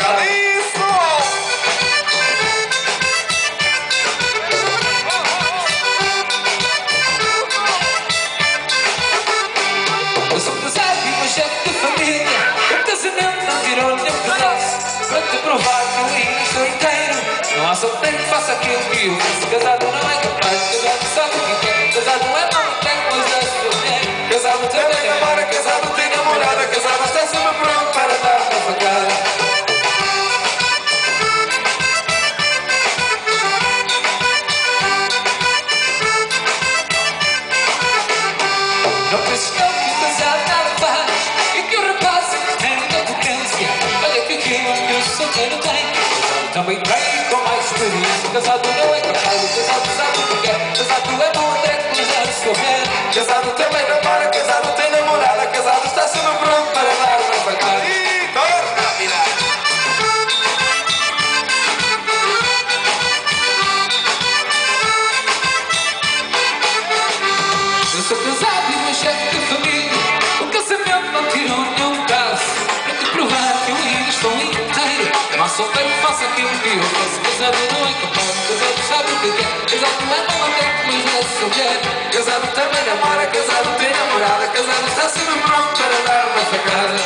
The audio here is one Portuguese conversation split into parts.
facada. Isso! Eu sou casado e uma chefe de família. O casamento não tirou nenhum pedaço. Para te provar que eu ainda estou inteiro. Não há solteiro que faça aquilo que eu faço. Casado não é capaz, casado sabe o que quer. Casado não é mal, tem coisas a sofrer. Casado também namora, casado tem namorada. Casado está sempre pronto para dar uma facada. Não penses não que o casado nada faz e que o rapaz tem muita potência. Olha que aquilo que o solteiro tem, casado também tem com mais experiência. Casado não é capaz, o casado sabe o que quer. Casado é bom até que já se souber. Casado também namora, casado tem namorada. Casado está sempre pronto para dar uma facada. E torna a virar. Eu sou casado e uma chefe de família. O casamento não tirou nenhum caso. Para te provar que eu ainda estou inteiro. Não há solteiro que faça aquilo que eu faço. Casado não é capaz, casado sabe o que quer. Casado não é bom até que mas não se souber. Casado também namora, casado tem namorada. Casado está sempre pronto para dar uma facada.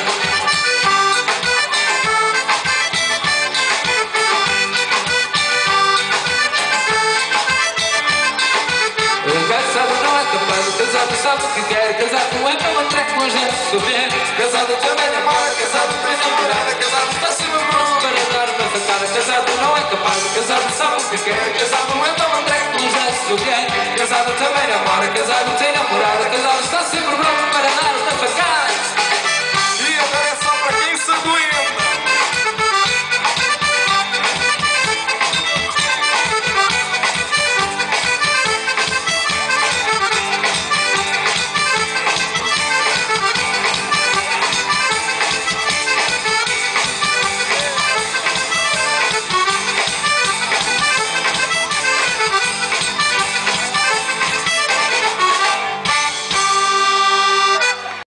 Casado não é capaz, casado sabe o que quer. Casado não é para um treco, mas deve souber. Casado também namora, casado tem namorada. Casado está sempre pronto para dar uma facada. Casado não é capaz, casado sabe o que quer. Casado não é para um treco, mas deve souber. Casado também namora, casado